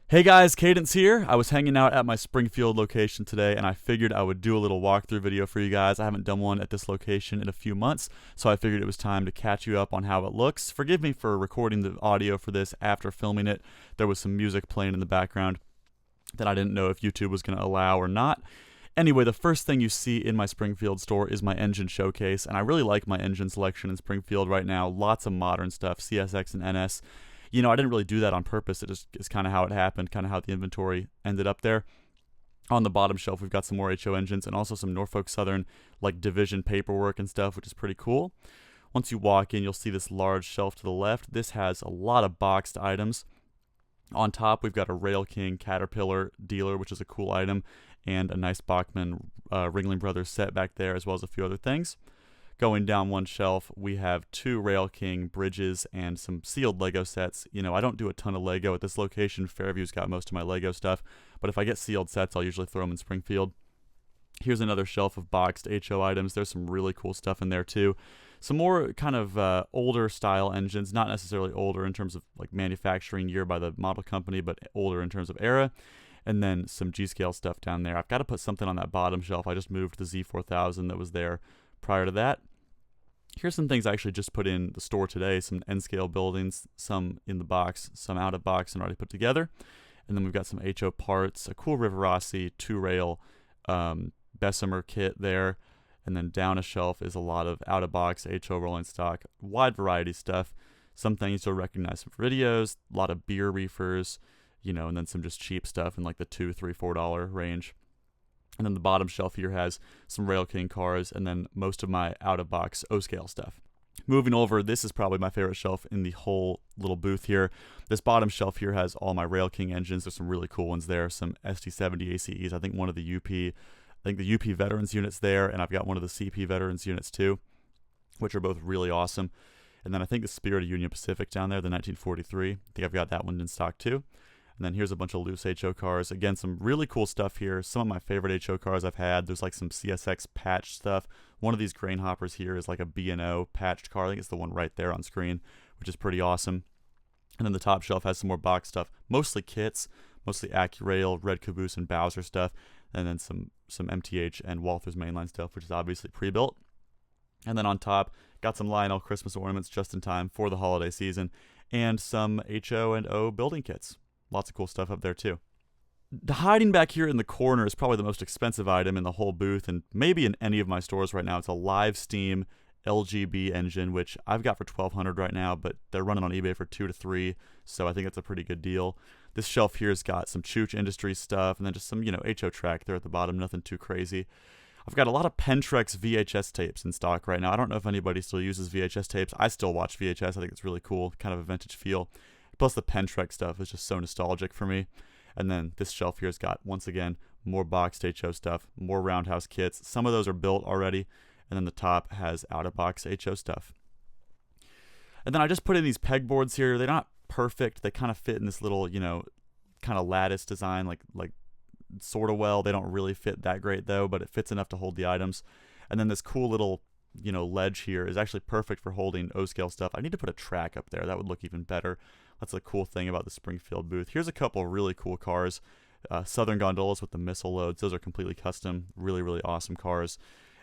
Hey guys, Cadence here. I was hanging out at my Springfield location today and I figured I would do a little walkthrough video for you guys. I haven't done one at this location in a few months, so I figured it was time to catch you up on how it looks. Forgive me for recording the audio for this after filming it. There was some music playing in the background that I didn't know if YouTube was going to allow or not. Anyway, the first thing you see in my Springfield store is my engine showcase, and I really like my engine selection in Springfield right now. Lots of modern stuff, CSX and NS. You know, I didn't really do that on purpose. It just is kind of how it happened, kind of how the inventory ended up there. On the bottom shelf, we've got some more HO engines and also some Norfolk Southern, like division paperwork and stuff, which is pretty cool. Once you walk in, you'll see this large shelf to the left. This has a lot of boxed items. On top, we've got a Rail King Caterpillar dealer, which is a cool item, and a nice Bachmann Ringling Brothers set back there, as well as a few other things. Going down one shelf, we have two Rail King bridges and some sealed Lego sets. You know, I don't do a ton of Lego at this location. Fairview's got most of my Lego stuff, but if I get sealed sets, I'll usually throw them in Springfield. Here's another shelf of boxed HO items. There's some really cool stuff in there too. Some more kind of older style engines, not necessarily older in terms of like manufacturing year by the model company, but older in terms of era. And then some G-scale stuff down there. I've got to put something on that bottom shelf. I just moved the Z4000 that was there prior to that. Here's some things I actually just put in the store today. Some N-scale buildings, some in the box, some out of box and already put together. And then we've got some HO parts, a cool Rivarossi 2-rail Bessemer kit there. And then down a shelf is a lot of out-of-box HO rolling stock, wide variety stuff. Some things you'll recognize from videos, a lot of beer reefers, you know, and then some just cheap stuff in like the $2, $3, $4 range. And then the bottom shelf here has some Rail King cars and then most of my out-of-box O-scale stuff. Moving over, this is probably my favorite shelf in the whole little booth here. This bottom shelf here has all my Rail King engines. There's some really cool ones there. Some SD70 ACEs. I think one of the the UP Veterans units there, and I've got one of the CP Veterans units too, which are both really awesome. And then I think the Spirit of Union Pacific down there, the 1943. I think I've got that one in stock too. And then here's a bunch of loose HO cars. Again, some really cool stuff here. Some of my favorite HO cars I've had. There's like some CSX patched stuff. One of these grain hoppers here is like a B&O patched car. I think it's the one right there on screen, which is pretty awesome. And then the top shelf has some more box stuff. Mostly kits, mostly AccuRail, Red Caboose, and Bowser stuff. And then some MTH and Walther's mainline stuff, which is obviously pre-built. And then on top, got some Lionel Christmas ornaments just in time for the holiday season. And some HO and O building kits. Lots of cool stuff up there too. Hiding back here in the corner is probably the most expensive item in the whole booth and maybe in any of my stores right now. It's a live steam LGB engine, which I've got for $1,200 right now, but they're running on eBay for $2 to $3, so I think it's a pretty good deal. This shelf here has got some Chooch Industries stuff and then just some, you know, HO track there at the bottom, nothing too crazy. I've got a lot of Pentrex VHS tapes in stock right now. I don't know if anybody still uses VHS tapes. I still watch VHS. I think it's really cool, kind of a vintage feel. Plus the Pentrex stuff is just so nostalgic for me. And then this shelf here has got, once again, more boxed HO stuff, more Roundhouse kits. Some of those are built already. And then the top has out-of-box HO stuff. And then I just put in these pegboards here. They're not perfect. They kind of fit in this little, you know, kind of lattice design, like sort of well. They don't really fit that great though, but it fits enough to hold the items. And then this cool little, you know, ledge here is actually perfect for holding O-scale stuff. I need to put a track up there. That would look even better. That's a cool thing about the Springfield booth. Here's a couple of really cool cars. Southern Gondolas with the missile loads. Those are completely custom. Really, really awesome cars.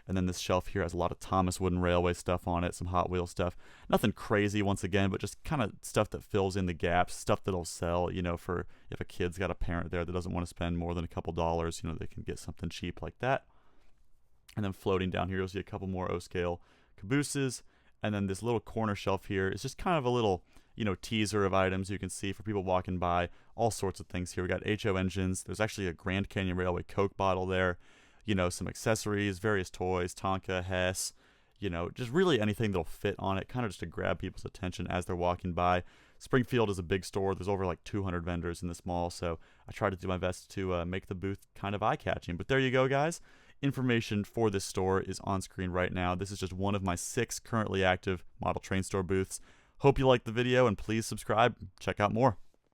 And then this shelf here has a lot of Thomas Wooden Railway stuff on it, some Hot Wheels stuff. Nothing crazy once again, but just kind of stuff that fills in the gaps, stuff that'll sell, you know, for if a kid's got a parent there that doesn't want to spend more than a couple dollars, you know, they can get something cheap like that. And then floating down here, you'll see a couple more O-scale cabooses. And then this little corner shelf here is just kind of a little, you know, teaser of items you can see for people walking by. All sorts of things here. We got HO engines. There's actually a Grand Canyon Railway Coke bottle there. You know, some accessories, various toys, Tonka, Hess, you know, just really anything that'll fit on it, kind of just to grab people's attention as they're walking by. Springfield is a big store. There's over like 200 vendors in this mall, so I try to do my best to make the booth kind of eye-catching. But there you go, guys. Information for this store is on screen right now. This is just one of my 6 currently active model train store booths. Hope you liked the video, and please subscribe. Check out more.